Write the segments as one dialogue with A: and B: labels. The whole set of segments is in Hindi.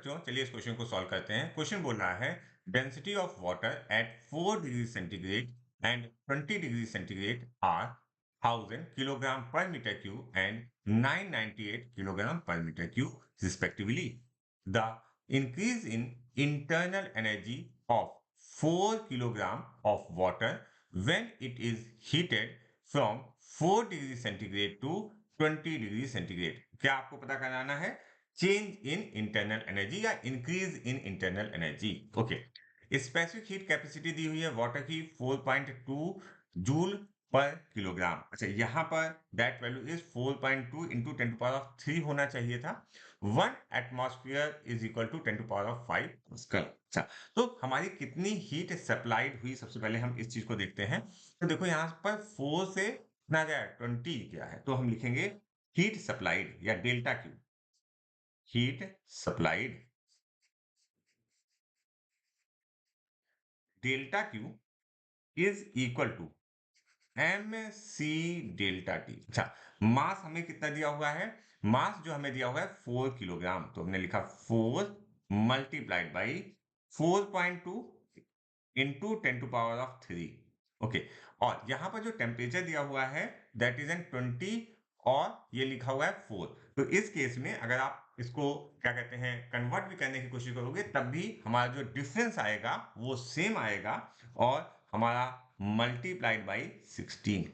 A: बच्चों, चलिए इस क्वेश्चन को सॉल्व करते हैं। क्वेश्चन बोल रहा है density of water at 4 degree centigrade and 20 degree centigrade are 1000 kilogram per metre cube and 998 kilogram per metre cube respectively. The increase in internal energy of 4 kilogram of water when it is heated from 4 degree centigrade to 20 degree centigrade. क्या आपको पता कराना है? चेंज इन इंटरनल एनर्जी या increase in internal energy. Okay, specific heat capacity दी हुई है वाटर की 4.2 जूल पर किलोग्राम। अच्छा, यहाँ पर दैट वैल्यू इज 4.2 इंटू 10⁻³ होना चाहिए था। 1 atmosphere is equal to 10⁻⁵ pascal. अच्छा, तो हमारी कितनी हीट सप्लाइड हुई, सबसे पहले हम इस चीज को देखते हैं। तो देखो यहाँ पर 4 से कितना गया है, 20 गया है, तो हम लिखेंगे हीट सप्लाइड या delta Q. Heat supplied delta Q is equal to M C delta T. अच्छा, मास हमें कितना दिया हुआ है? मास जो हमें दिया हुआ है 4 किलोग्राम, तो हमने लिखा 4 मल्टीप्लाइड बाई 4.2 इंटू 10⁻³ ओके। और यहाँ पर जो टेम्परेचर दिया हुआ है दैट इज एन 20 और ये लिखा हुआ है 4। तो इस केस में अगर आप इसको क्या कहते हैं कन्वर्ट भी करने की कोशिश करोगे तब भी हमारा जो डिफरेंस आएगा वो सेम आएगा और हमारा multiplied by 16।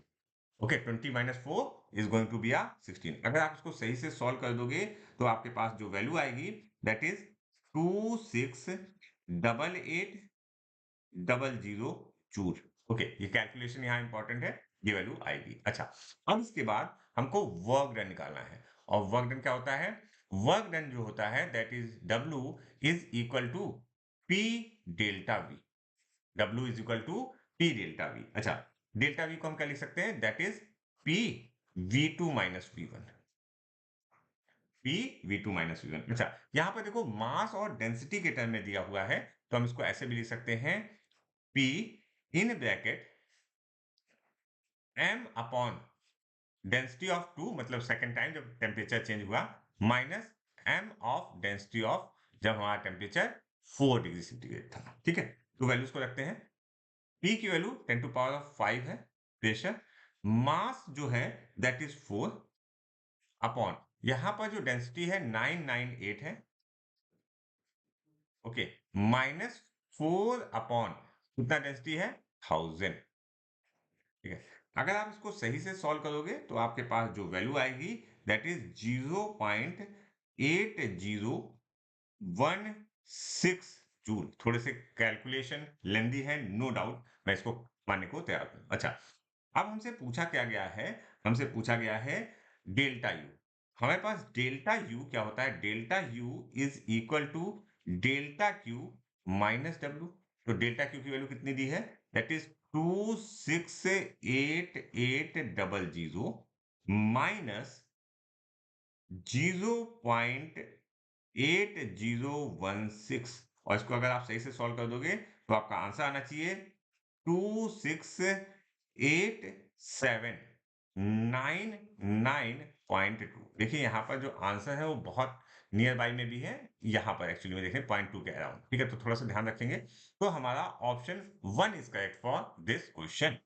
A: Okay, 20 minus 4 is going to be uh 16। अगर आप इसको सही से सॉल्व कर दोगे तो आपके पास जो वैल्यू आएगी दैट इज 268800 जूल। ओके, ये कैलकुलेशन यहाँ इंपॉर्टेंट है, ये वैल्यू आएगी। अच्छा, अब इसके बाद हमको वर्क डन निकालना है और वर्क डन क्या होता है? वर्क डन जो होता है that is W is equal to P delta V। W is equal to P delta V। अच्छा, डेल्टा V को हम क्या लिख सकते हैं? That is P V2 minus V1। P V2 minus V1। अच्छा, यहाँ पर देखो मास और डेंसिटी के टर्म में दिया हुआ है, तो हम इसको ऐसे भी लिख सकते हैं P in bracket m upon density of 2, मतलब सेकेंड टाइम जब टेम्परेचर चेंज हुआ, minus m of density of जब हमारा टेम्परेचर 4 डिग्री सेंटीग्रेड था। ठीक है, तो वैल्यूज को रखते हैं। P की वैल्यू 10⁻⁵ है प्रेशर, मास जो है दैट इज 4 अपॉन यहां पर जो डेंसिटी है 998 है। ओके, माइनस 4 अपॉन कितना डेंसिटी है? 1000। ठीक है, अगर आप इसको सही से सॉल्व करोगे तो आपके पास जो वैल्यू आएगी दैट इज 0.8016 जूल। थोड़े से कैलकुलेशन लेंदी है, नो डाउट, मैं इसको मानने को तैयार हूं। अच्छा, अब हमसे पूछा क्या गया है? हमसे पूछा गया है डेल्टा यू। हमारे पास डेल्टा यू क्या होता है? Delta U is equal to delta Q minus W. तो डेल्टा क्यू की वैल्यू कितनी दी है? That is 268800 minus 0.8016। और इसको अगर आप सही से सॉल्व कर दोगे तो आपका आंसर आना चाहिए 26879.2। देखिए यहाँ पर जो आंसर है वो बहुत नियर बाई में भी है, यहाँ पर एक्चुअली में देखें 0.2 कह रहा हूं। ठीक है, तो थोड़ा सा ध्यान रखेंगे। तो हमारा option 1 is correct for this question.